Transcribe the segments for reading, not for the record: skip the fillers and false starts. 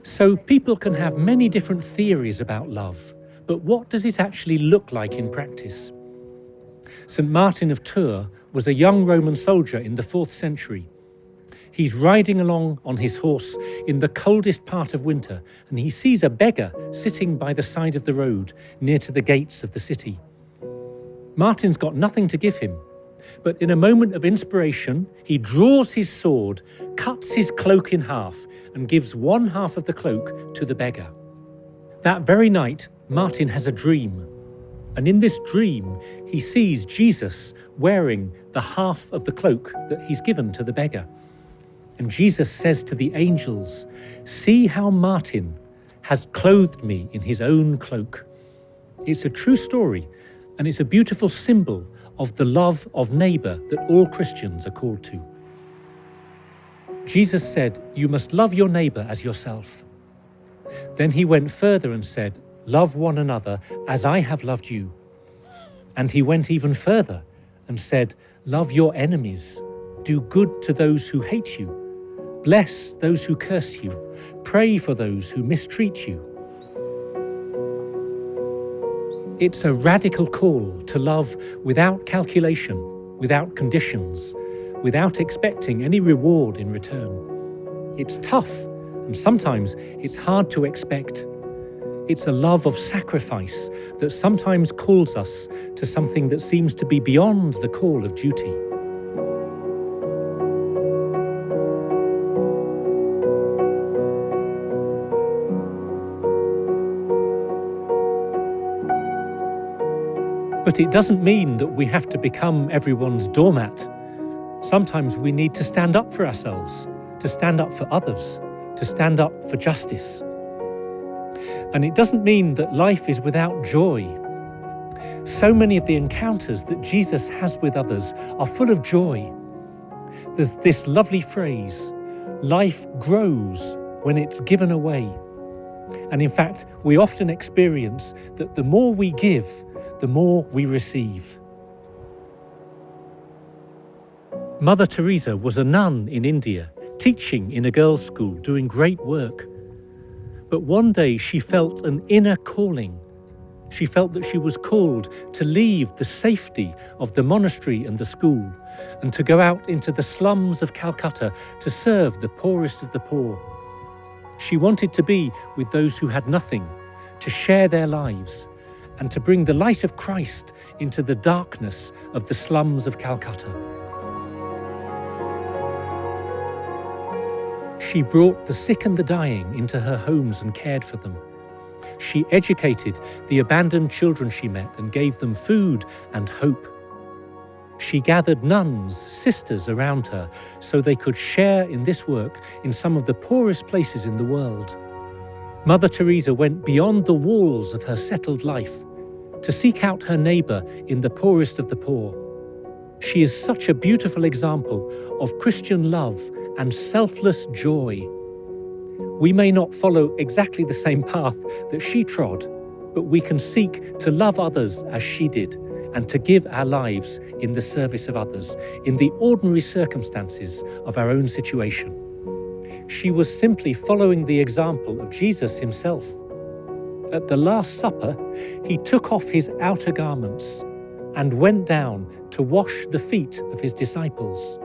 So people can have many different theories about love, but what does it actually look like in practice? St. Martin of Tours was a young Roman soldier in the 4th century. He's riding along on his horse in the coldest part of winter, and he sees a beggar sitting by the side of the road near to the gates of the city. Martin's got nothing to give him, but in a moment of inspiration, he draws his sword, cuts his cloak in half, and gives one half of the cloak to the beggar. That very night, Martin has a dream. And in this dream, he sees Jesus wearing the half of the cloak that he's given to the beggar. And Jesus says to the angels, "See how Martin has clothed me in his own cloak." It's a true story, and it's a beautiful symbol of the love of neighbour that all Christians are called to. Jesus said, "You must love your neighbour as yourself." Then he went further and said, "Love one another as I have loved you." And he went even further and said, "Love your enemies. Do good to those who hate you. Bless those who curse you. Pray for those who mistreat you." It's a radical call to love without calculation, without conditions, without expecting any reward in return. It's tough, and sometimes it's hard to expect. It's a love of sacrifice that sometimes calls us to something that seems to be beyond the call of duty. But it doesn't mean that we have to become everyone's doormat. Sometimes we need to stand up for ourselves, to stand up for others, to stand up for justice. And it doesn't mean that life is without joy. So many of the encounters that Jesus has with others are full of joy. There's this lovely phrase, life grows when it's given away. And in fact, we often experience that the more we give, the more we receive. Mother Teresa was a nun in India, teaching in a girls' school, doing great work. But one day she felt an inner calling. She felt that she was called to leave the safety of the monastery and the school and to go out into the slums of Calcutta to serve the poorest of the poor. She wanted to be with those who had nothing, to share their lives, and to bring the light of Christ into the darkness of the slums of Calcutta. She brought the sick and the dying into her homes and cared for them. She educated the abandoned children she met and gave them food and hope. She gathered nuns, sisters around her so they could share in this work in some of the poorest places in the world. Mother Teresa went beyond the walls of her settled life to seek out her neighbour in the poorest of the poor. She is such a beautiful example of Christian love and selfless joy. We may not follow exactly the same path that she trod, but we can seek to love others as she did and to give our lives in the service of others, in the ordinary circumstances of our own situation. She was simply following the example of Jesus himself. At the Last Supper, he took off his outer garments and went down to wash the feet of his disciples.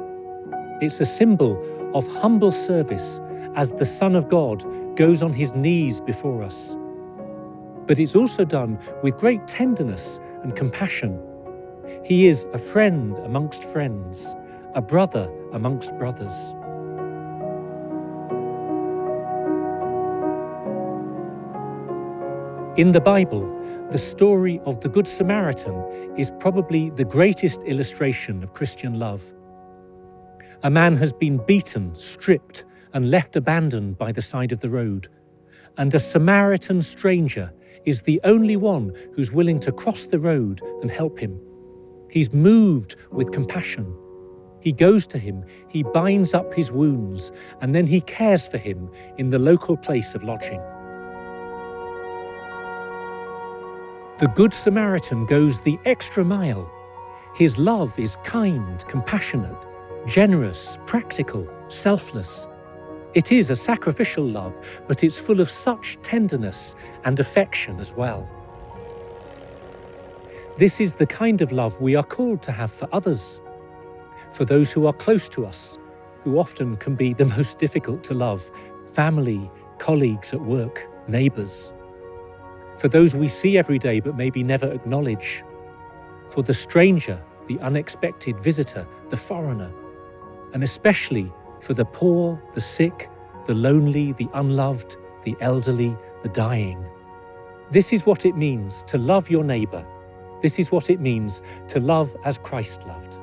It's a symbol of humble service as the Son of God goes on his knees before us. But it's also done with great tenderness and compassion. He is a friend amongst friends, a brother amongst brothers. In the Bible, the story of the Good Samaritan is probably the greatest illustration of Christian love. A man has been beaten, stripped, and left abandoned by the side of the road, and a Samaritan stranger is the only one who's willing to cross the road and help him. He's moved with compassion. He goes to him, he binds up his wounds, and then he cares for him in the local place of lodging. The Good Samaritan goes the extra mile. His love is kind, compassionate, generous, practical, selfless. It is a sacrificial love, but it's full of such tenderness and affection as well. This is the kind of love we are called to have for others, for those who are close to us, who often can be the most difficult to love: family, colleagues at work, neighbours. For those we see every day but maybe never acknowledge. For the stranger, the unexpected visitor, the foreigner. And especially for the poor, the sick, the lonely, the unloved, the elderly, the dying. This is what it means to love your neighbour. This is what it means to love as Christ loved.